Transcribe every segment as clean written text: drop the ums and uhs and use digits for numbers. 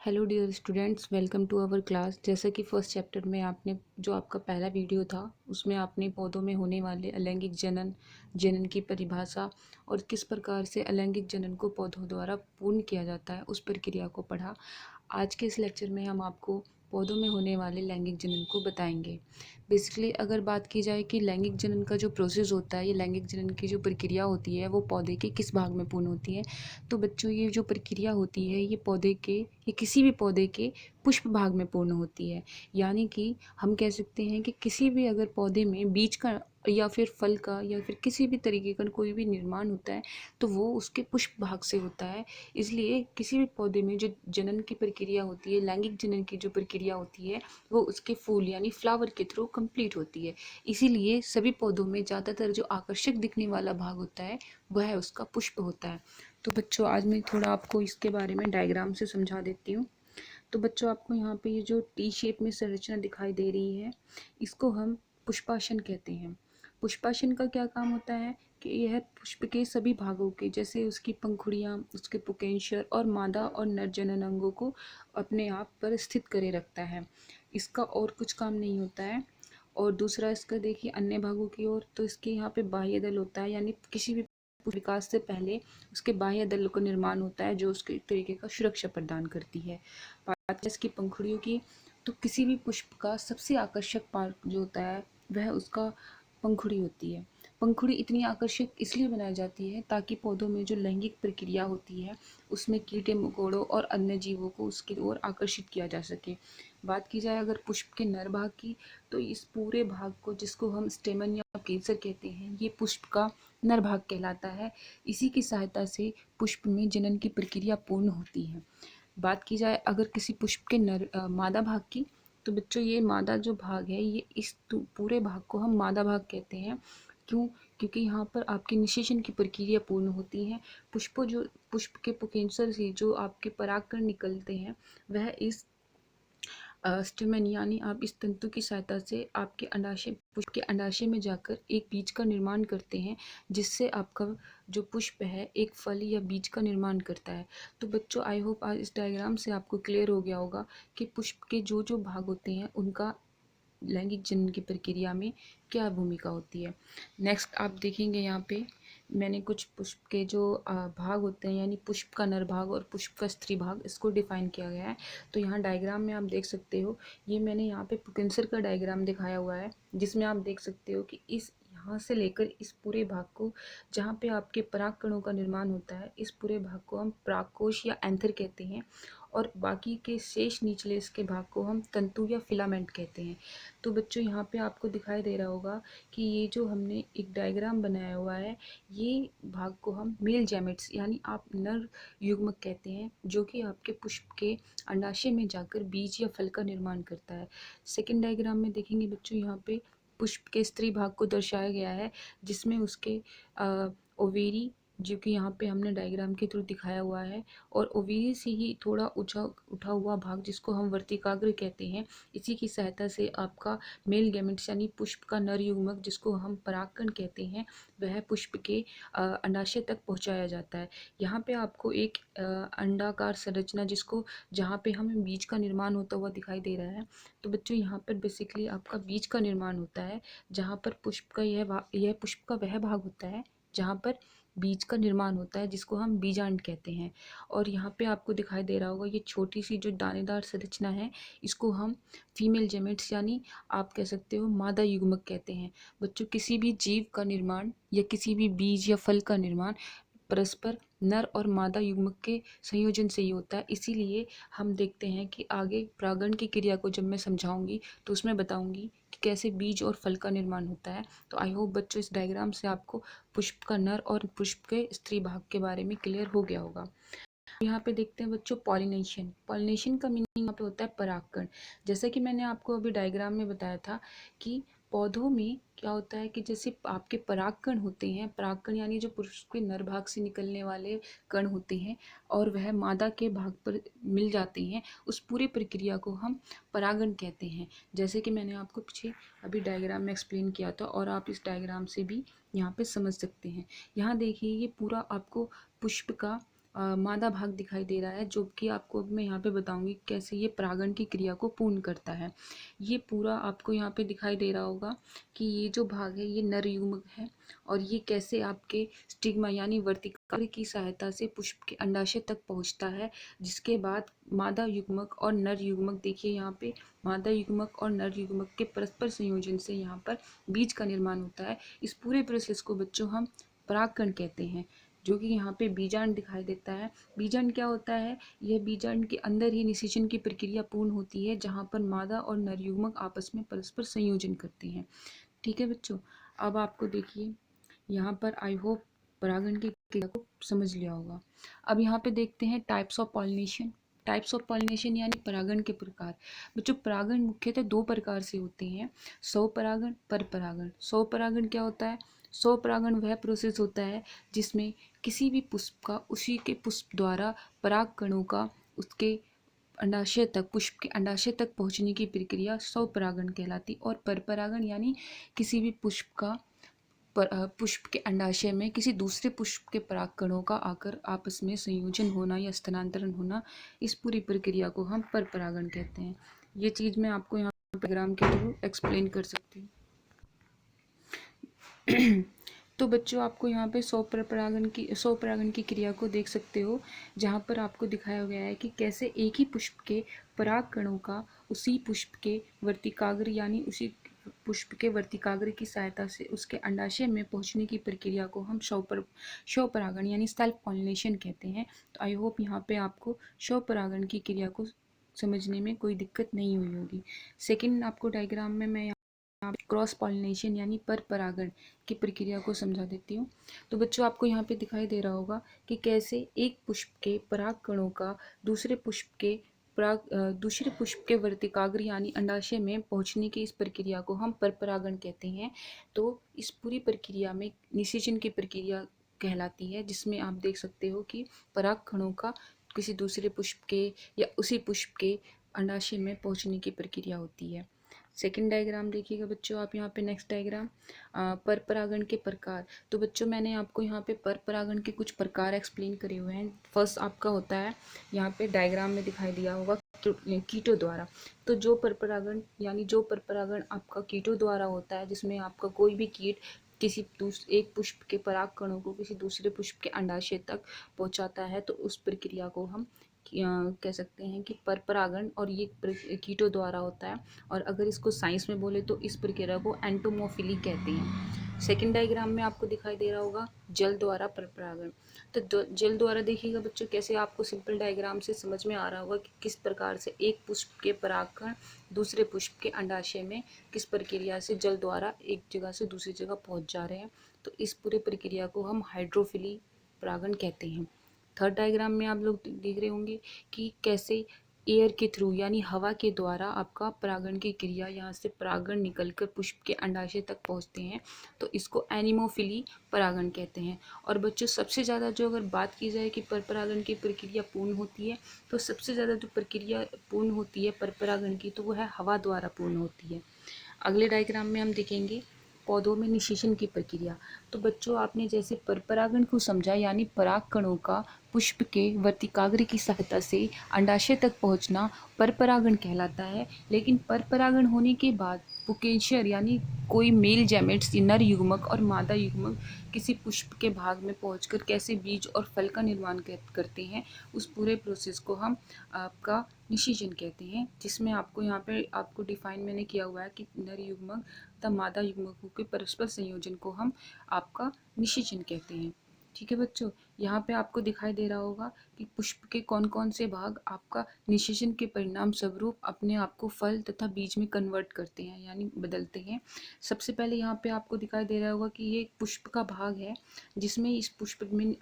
Hello dear students, welcome to our class. जैसा कि first chapter में आपने जो आपका पहला वीडियो था उसमें आपने पौधों में होने वाले अलैंगिक जनन, जनन की परिभाषा और किस प्रकार से अलैंगिक जनन को पौधों द्वारा पूर्ण किया जाता है उस प्रक्रिया को पढ़ा। आज के इस लेक्चर में हम आपको पौधों में होने वाले लैंगिक जनन को बताएंगे। बेसिकली अगर बात की जाए कि लैंगिक जनन का जो प्रोसेस होता है, ये लैंगिक जनन की जो प्रक्रिया होती है वो पौधे के किस भाग में पूर्ण होती है। तो बच्चों, ये जो प्रक्रिया होती है ये पौधे के, ये किसी भी पौधे के पुष्प भाग में पूर्ण होती है। यानी कि हम कह सकते हैं कि किसी भी अगर पौधे में बीज का या फिर फल का या फिर किसी भी तरीके का कोई भी निर्माण होता है तो वो उसके पुष्प भाग से होता है। इसलिए किसी भी पौधे में जो जनन की प्रक्रिया होती है, लैंगिक जनन की जो प्रक्रिया होती है, वो उसके फूल यानी फ्लावर के थ्रू कंप्लीट होती है। इसीलिए सभी पौधों में ज़्यादातर जो आकर्षक दिखने वाला भाग होता है वह उसका पुष्प होता है। तो बच्चों, आज मैं थोड़ा आपको इसके बारे में डायग्राम से समझा देती हूँ। तो बच्चों, आपको यहाँ पे ये जो टी शेप में संरचना दिखाई दे रही है, इसको हम पुष्पासन कहते हैं। पुष्पासन का क्या काम होता है कि यह पुष्प के सभी भागों के, जैसे उसकी पंखुड़ियाँ, उसके पुकेंशर और मादा और नर जनन अंगों को अपने आप पर स्थित करे रखता है। इसका और कुछ काम नहीं होता है। और दूसरा इसका देखिए अन्य भागों की ओर, तो इसके यहाँ पे बाह्य दल होता है, यानी किसी भी विकास से पहले उसके बाह्य दल का निर्माण होता है जो उसके तरीके का सुरक्षा प्रदान करती है। बात है इसकी पंखुड़ियों की, तो किसी भी पुष्प का सबसे आकर्षक पार्ट जो होता है वह उसका पंखुड़ी होती है। पंखुड़ी इतनी आकर्षक इसलिए बनाई जाती है ताकि पौधों में जो लैंगिक प्रक्रिया होती है उसमें कीड़े मकोड़ों और अन्य जीवों को उसकी ओर आकर्षित किया जा सके। बात की जाए अगर पुष्प के नर भाग की, तो इस पूरे भाग को, जिसको हम स्टेमन या केसर कहते हैं, ये पुष्प का नर भाग कहलाता है। इसी की सहायता से पुष्प में जनन की प्रक्रिया पूर्ण होती है। बात की जाए अगर किसी पुष्प के मादा भाग की, तो बच्चों ये मादा जो भाग है, ये इस पूरे भाग को हम मादा भाग कहते हैं। क्यों? क्योंकि यहाँ पर आपकी निषेचन की प्रक्रिया पूर्ण होती है। पुष्प के पुकेंसर से जो आपके परागकण निकलते हैं वह इस स्टेमन यानी आप इस तंतु की सहायता से आपके अंडाशय, पुष्प के अंडाशय में जाकर एक बीज का निर्माण करते हैं, जिससे आपका जो पुष्प है एक फल या बीज का निर्माण करता है। तो बच्चों, आई होप आज इस डायग्राम से आपको क्लियर हो गया होगा कि पुष्प के जो जो भाग होते हैं उनका लैंगिक जनन की प्रक्रिया में क्या भूमिका होती है। नेक्स्ट आप देखेंगे यहाँ पे मैंने कुछ पुष्प के जो भाग होते हैं, यानी पुष्प का नर भाग और पुष्प का स्त्री भाग, इसको डिफाइन किया गया है। तो यहाँ डायग्राम में आप देख सकते हो, ये मैंने यहाँ पे पुकेंसर का डायग्राम दिखाया हुआ है, जिसमें आप देख सकते हो कि इस यहाँ से लेकर इस पूरे भाग को, जहाँ पे आपके पराग कणों का निर्माण होता है, इस पूरे भाग को हम परागकोश या एंथर कहते हैं। और बाकी के शेष निचले इसके भाग को हम तंतु या फिलामेंट कहते हैं। तो बच्चों, यहाँ पे आपको दिखाई दे रहा होगा कि ये जो हमने एक डायग्राम बनाया हुआ है, ये भाग को हम मेल जैमेट्स यानी आप नर युग्मक कहते हैं, जो कि आपके पुष्प के अंडाशय में जाकर बीज या फल का निर्माण करता है। सेकेंड डायग्राम में देखेंगे बच्चों, यहाँ पे पुष्प के स्त्री भाग को दर्शाया गया है, जिसमें उसके ओवेरी, जो कि यहाँ पे हमने डायग्राम के थ्रू दिखाया हुआ है, और ओवेरी से ही थोड़ा उठा हुआ भाग, जिसको हम वर्तिकाग्र कहते हैं, इसी की सहायता से आपका मेल गैमेट्स यानी पुष्प का नर युग्मक, जिसको हम परागकण कहते हैं, वह पुष्प के अंडाशय तक पहुंचाया जाता है। यहाँ पे आपको एक अंडाकार संरचना, जिसको जहाँ पे हमें बीज का निर्माण होता हुआ दिखाई दे रहा है। तो बच्चों, यहाँ पर बेसिकली आपका बीज का निर्माण होता है, जहाँ पर पुष्प का यह पुष्प का वह भाग होता है जहाँ पर बीज का निर्माण होता है, जिसको हम बीजांड कहते हैं। और यहाँ पे आपको दिखाई दे रहा होगा ये छोटी सी जो दानेदार संरचना है, इसको हम फीमेल जेमेट्स यानी आप कह सकते हो मादा युग्मक कहते हैं। बच्चों, किसी भी जीव का निर्माण या किसी भी बीज या फल का निर्माण परस्पर नर और मादा युग्मक के संयोजन से ही होता है। इसीलिए हम देखते हैं कि आगे परागण की क्रिया को जब मैं समझाऊंगी तो उसमें बताऊंगी कि कैसे बीज और फल का निर्माण होता है। तो आई होप बच्चों, इस डायग्राम से आपको पुष्प का नर और पुष्प के स्त्री भाग के बारे में क्लियर हो गया होगा। यहाँ पे देखते हैं बच्चों पॉलिनेशन। पॉलिनेशन का मीनिंग यहाँ पे होता है परागकण। जैसे कि मैंने आपको अभी डायग्राम में बताया था कि पौधों में क्या होता है कि जैसे आपके परागकण होते हैं, परागकण यानी जो पुरुष के नर भाग से निकलने वाले कण होते हैं और वह मादा के भाग पर मिल जाते हैं, उस पूरी प्रक्रिया को हम परागण कहते हैं। जैसे कि मैंने आपको पीछे अभी डायग्राम में एक्सप्लेन किया था, और आप इस डायग्राम से भी यहाँ पे समझ सकते हैं। यहाँ देखिए, ये पूरा आपको पुष्प का मादा भाग दिखाई दे रहा है, जो कि आपको अब मैं यहाँ पे बताऊंगी कैसे ये परागण की क्रिया को पूर्ण करता है। ये पूरा आपको यहाँ पे दिखाई दे रहा होगा कि ये जो भाग है ये नर युग्मक है, और ये कैसे आपके स्टिग्मा यानी वर्तिकाग्र की सहायता से पुष्प के अंडाशय तक पहुँचता है, जिसके बाद मादा युग्मक और नर युग्मक, देखिए यहाँ पे मादा युग्मक और नर युग्मक के परस्पर संयोजन से यहाँ पर बीज का निर्माण होता है। इस पूरे प्रोसेस को बच्चों हम परागकण कहते हैं, जो कि यहाँ पे बीजांड दिखाई देता है। बीजांड क्या होता है? यह बीजांड के अंदर ही निषेचन की प्रक्रिया पूर्ण होती है, जहाँ पर मादा और नर युग्मक आपस में परस्पर संयोजन करते हैं। ठीक है बच्चों, अब आपको देखिए यहाँ पर आई होप परागण की क्रिया को समझ लिया होगा। अब यहाँ पे देखते हैं types of pollination. Types of pollination यानी परागण के प्रकार। बच्चों परागण मुख्यतः दो प्रकार से होते हैं, स्वपरागण, परपरागण। स्वपरागण क्या होता है? स्वपरागण वह प्रोसेस होता है जिसमें किसी भी पुष्प का उसी के पुष्प द्वारा पराग कणों का उसके अंडाशय तक, पुष्प के अंडाशय तक पहुंचने की प्रक्रिया स्वपरागण कहलाती। और परपरागण यानी किसी भी पुष्प का पुष्प के अंडाशय में किसी दूसरे पुष्प के परागकणों का आकर आपस में संयोजन होना या स्थानांतरण होना, इस पूरी प्रक्रिया को हम परपरागण कहते हैं। ये चीज़ मैं आपको यहाँ डायग्राम के थ्रू एक्सप्लेन कर सकती हूँ। तो बच्चों आपको यहाँ पे स्वपरागण की क्रिया को देख सकते हो, जहाँ पर आपको दिखाया गया है कि कैसे एक ही पुष्प के पराग कणों का उसी पुष्प के वर्तिकाग्र यानी उसी पुष्प के वर्तिकाग्र की सहायता से उसके अंडाशय में पहुंचने की प्रक्रिया को हम स्वपरागण यानी सेल्फ पॉलिनेशन कहते हैं। तो आई होप यहाँ पे आपको स्वपरागण की क्रिया को समझने में कोई दिक्कत नहीं हुई होगी। सेकेंड आपको डायग्राम में मैं क्रॉस पॉलिनेशन यानी पर परागण की प्रक्रिया को समझा देती हूँ। तो बच्चों आपको यहाँ पे दिखाई दे रहा होगा कि कैसे एक पुष्प के पराग कणों का दूसरे पुष्प के वर्तिकाग्र यानी अंडाशय में पहुंचने की इस प्रक्रिया को हम परपरागण कहते हैं। तो इस पूरी प्रक्रिया में निषेचन की प्रक्रिया कहलाती है, जिसमें आप देख सकते हो कि पराग कणों का किसी दूसरे पुष्प के या उसी पुष्प के अंडाशय में पहुंचने की प्रक्रिया होती है। सेकेंड डायग्राम देखिएगा बच्चों आप यहाँ पे, नेक्स्ट डायग्राम पर परागण के प्रकार। तो बच्चों मैंने आपको यहाँ पे पर परागण के कुछ प्रकार एक्सप्लेन करे हुए हैं। फर्स्ट आपका होता है यहाँ पे डायग्राम में दिखाई दिया होगा कीटों द्वारा। तो जो पर परागण आपका कीटों द्वारा होता है, जिसमें आपका कोई भी कीट एक पुष्प के पराग कणों को किसी दूसरे पुष्प के अंडाशय तक पहुंचाता है, तो उस प्रक्रिया को हम कह सकते हैं कि परपरागण, और ये कीटों द्वारा होता है। और अगर इसको साइंस में बोले तो इस प्रक्रिया को एंटोमोफिली कहते हैं। सेकंड डायग्राम में आपको दिखाई दे रहा होगा जल द्वारा परपरागण। तो जल द्वारा देखिएगा बच्चों, कैसे आपको सिंपल डायग्राम से समझ में आ रहा होगा कि किस प्रकार से एक पुष्प के परागकण दूसरे पुष्प के अंडाशय में किस प्रक्रिया से जल द्वारा एक जगह से दूसरी जगह पहुंच जा रहे हैं। तो इस पूरे प्रक्रिया को हम हाइड्रोफिली परागण कहते हैं। थर्ड डायग्राम में आप लोग देख रहे होंगे कि कैसे एयर के थ्रू यानी हवा के द्वारा आपका परागण की क्रिया, यहाँ से परागण निकलकर पुष्प के अंडाशय तक पहुँचते हैं, तो इसको एनिमोफिली परागण कहते हैं। और बच्चों सबसे ज़्यादा जो अगर बात की जाए कि पर परागण की प्रक्रिया पूर्ण होती है, तो सबसे ज़्यादा जो प्रक्रिया पूर्ण होती है पर परागण की, तो वो है हवा द्वारा पूर्ण होती है। अगले डायग्राम में हम देखेंगे पौधों में निषेचन की प्रक्रिया। तो बच्चों आपने जैसे परपरागण को समझा यानी पराग कणों का पुष्प के वर्तिकाग्र की सहायता से अंडाशय तक पहुंचना परपरागण कहलाता है। लेकिन परपरागण होने के बाद पुकेंशियर यानी कोई मेल जैमेट्स नर युग्मक और मादा युग्मक किसी पुष्प के भाग में पहुंचकर कैसे बीज और फल का निर्माण करते हैं, उस पूरे प्रोसेस को हम आपका निषेचन कहते हैं। जिसमें आपको यहाँ पे आपको डिफाइन मैंने किया हुआ है कि नर युग्मक तथा मादा युग्मकों के परस्पर संयोजन को हम आपका निषेचन कहते हैं। ठीक है बच्चों, यहाँ पे आपको दिखाई दे रहा होगा कि पुष्प के कौन कौन से भाग आपका निषेचन के परिणाम स्वरूप अपने आप को फल तथा बीज में कन्वर्ट करते हैं यानी बदलते हैं। सबसे पहले यहाँ पे आपको दिखाई दे रहा होगा कि ये एक पुष्प का भाग है, जिसमें इस पुष्प में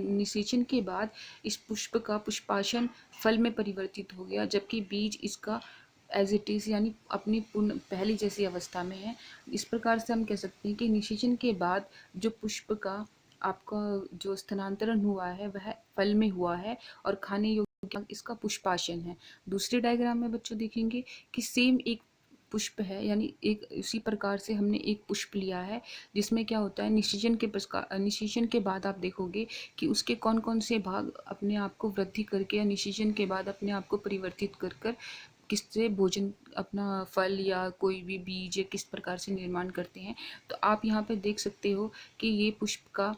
निषेचन के बाद इस पुष्प का पुष्पाशन फल में परिवर्तित हो गया, जबकि बीज इसका एज इट इज़ यानी अपनी पूर्ण पहली जैसी अवस्था में है। इस प्रकार से हम कह सकते हैं कि निषेचन के बाद जो पुष्प का आपका जो स्थानांतरण हुआ है वह फल में हुआ है और खाने योग्य इसका पुष्पाशन है। दूसरे डायग्राम में बच्चों देखेंगे कि सेम एक पुष्प है, यानी एक इसी प्रकार से हमने एक पुष्प लिया है जिसमें क्या होता है, निषेचन के बाद आप देखोगे कि उसके कौन कौन से भाग अपने आप को वृद्धि करके या निषेचन के बाद अपने आप को परिवर्तित कर कर किससे भोजन, अपना फल या कोई भी बीज या किस प्रकार से निर्माण करते हैं। तो आप यहाँ पे देख सकते हो कि ये पुष्प का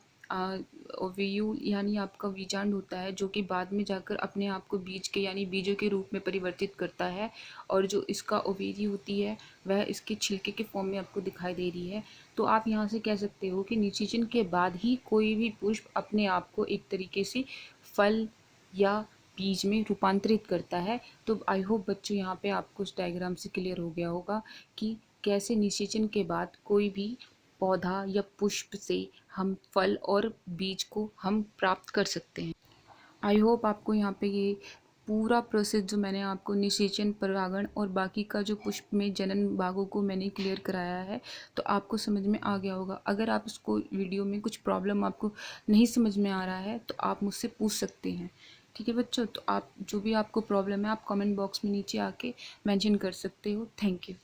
ओव्यूल यानी आपका बीजांड होता है, जो कि बाद में जाकर अपने आप को बीज के यानी बीजों के रूप में परिवर्तित करता है, और जो इसका ओवेरी होती है वह इसके छिलके के फॉर्म में आपको दिखाई दे रही है। तो आप यहाँ से कह सकते हो कि निषेचन के बाद ही कोई भी पुष्प अपने आप को एक तरीके से फल या बीज में रूपांतरित करता है। तो आई होप बच्चों यहाँ पे आपको उस डायग्राम से क्लियर हो गया होगा कि कैसे निषेचन के बाद कोई भी पौधा या पुष्प से हम फल और बीज को हम प्राप्त कर सकते हैं। आई होप आपको यहाँ पे ये पूरा प्रोसेस जो मैंने आपको निषेचन, परागण और बाकी का जो पुष्प में जनन भागों को मैंने क्लियर कराया है, तो आपको समझ में आ गया होगा। अगर आप इसको वीडियो में कुछ प्रॉब्लम आपको नहीं समझ में आ रहा है तो आप मुझसे पूछ सकते हैं। ठीक है बच्चों, तो आप जो भी आपको प्रॉब्लम है आप कमेंट बॉक्स में नीचे आके मेंशन कर सकते हो। Thank you.